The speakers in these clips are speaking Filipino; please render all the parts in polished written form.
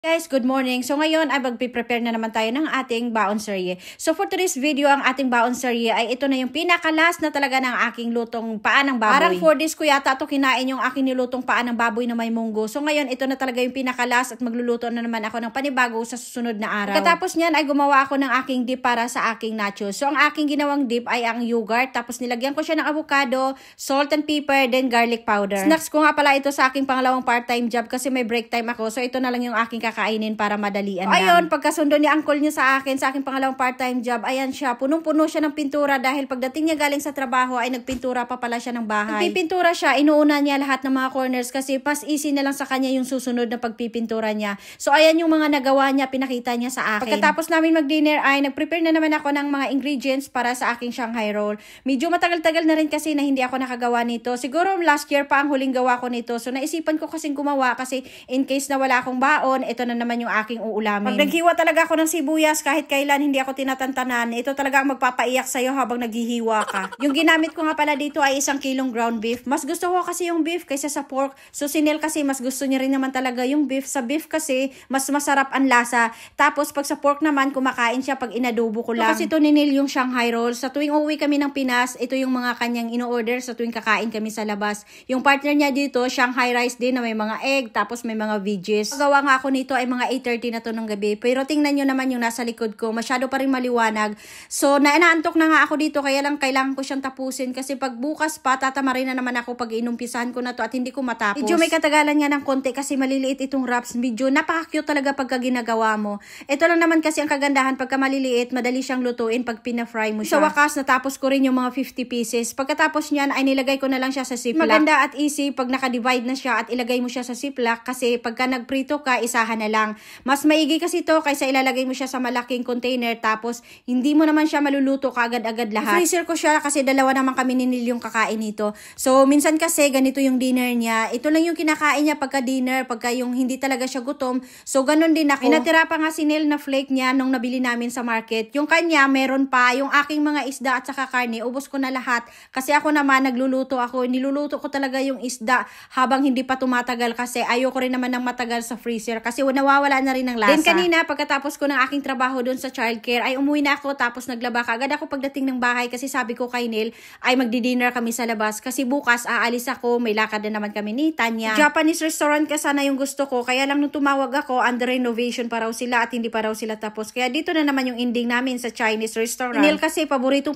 Guys, good morning. So ngayon ay magpiprepare na naman tayo ng ating baon serye. So for today's video, ang ating baon serye ay ito na yung pinakalas na talaga ng aking lutong paa ng baboy. Parang 4 days ko yata ito kinain yung aking nilutong paa ng baboy na may munggo. So ngayon ito na talaga yung pinakalas at magluluto na naman ako ng panibago sa susunod na araw. Pagkatapos niyan ay gumawa ako ng aking dip para sa aking nachos. So ang aking ginawang dip ay ang yogurt, tapos nilagyan ko siya ng avocado, salt and pepper, then garlic powder. Snacks ko nga pala ito sa aking pangalawang part-time job kasi may break time ako. So ito na lang yung aking kakainin para madalian lang. Ayun, pagkasundo ni uncle niya sa aking pangalawang part-time job, ayan siya, punong-puno siya ng pintura dahil pagdating niya galing sa trabaho ay nagpintura pa pala siya ng bahay. Nagpipintura siya, inuuna niya lahat ng mga corners kasi pas easy na lang sa kanya yung susunod na pagpipintura niya. So ayan yung mga nagawa niya, pinakita niya sa akin. Pagkatapos namin mag-dinner ay nag-prepare na naman ako ng mga ingredients para sa aking Shanghai roll. Medyo matagal-tagal na rin kasi na hindi ako nakagawa nito. Siguro last year pa ang huling gawa ko nito. So naisipan ko kasing gumawa kasi in case na wala akong baon, ito na naman yung aking uulamin. Pag naghiwa talaga ako ng sibuyas, kahit kailan hindi ako tinatantanan, ito talaga ang magpapaiyak sa'yo habang naghihiwa ka. Yung ginamit ko nga pala dito ay 1 kilong ground beef. Mas gusto ko kasi yung beef kaysa sa pork. So si Nel kasi mas gusto niya rin naman talaga yung beef. Sa beef kasi mas masarap ang lasa. Tapos pag sa pork naman, kumakain siya pag inadobo ko lang. So, kasi ito ni Nel yung Shanghai roll. Sa tuwing uuwi kami ng Pinas, ito yung mga kanyang ino-order sa tuwing kakain kami sa labas. Yung partner niya dito, Shanghai rice din na may mga egg, tapos may mga veggies. Pagawa nga ako nito ay mga 8:30 na to ng gabi. Pero tingnan nyo naman yung nasa likod ko. Masyado pa rin maliwanag. So, naantok na nga ako dito. Kaya lang kailangan ko siyang tapusin. Kasi pag bukas pa, tatamarin na naman ako pag inumpisahan ko na to at hindi ko matapos. Medyo may katagalan nga ng konti kasi maliliit itong wraps. Medyo napaka-cute talaga pagka ginagawa mo. Ito lang naman kasi ang kagandahan pagka maliliit, madali siyang lutuin pag pina-fry mo siya. Sa wakas, natapos ko rin yung mga 50 pieces. Pagkatapos niyan, ay nilagay ko na lang siya sa ziplock. Maganda at easy pag naka-divide na siya at ilagay mo siya sa ziplock kasi pagka nagprito ka, isahan na lang. Mas maigi kasi to kaysa ilalagay mo siya sa malaking container tapos hindi mo naman siya maluluto kaagad-agad lahat. Freezer ko siya kasi dalawa naman kami ni Nil yung kakain nito. So minsan kasi ganito yung dinner niya. Ito lang yung kinakain niya pagka dinner, pagka yung hindi talaga siya gutom. So ganun din ako. Natira pa nga si Nil na flake niya nung nabili namin sa market. Yung kanya meron pa, yung aking mga isda at saka karne, ubos ko na lahat. Kasi ako naman nagluluto ako. Niluluto ko talaga yung isda habang hindi pa tumatagal kasi ayoko rin naman ng matagal sa freezer kasi nawawala na rin ng lasa. Then kanina, pagkatapos ko ng aking trabaho doon sa childcare, ay umuwi na ako tapos naglaba ka. Agad ako pagdating ng bahay kasi sabi ko kay Nel ay magdi-dinner kami sa labas kasi bukas aalis ako, may lakad na naman kami ni Tanya. Japanese restaurant ka sana yung gusto ko, kaya lang nung tumawag ako, under renovation pa raw sila at hindi pa raw sila tapos. Kaya dito na naman yung ending namin sa Chinese restaurant. Nel kasi paborito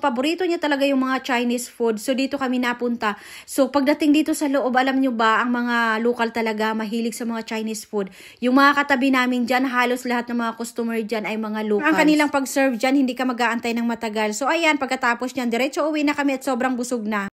niya talaga yung mga Chinese food. So dito kami napunta. So pagdating dito sa loob, alam nyo ba, ang mga local talaga mahilig sa mga Chinese food. Yung mga katabi namin dyan, halos lahat ng mga customer dyan ay mga locals. Ang kanilang pag-serve dyan, hindi ka mag-aantay ng matagal. So ayan, pagkatapos nyan, diretso uwi na kami at sobrang busog na.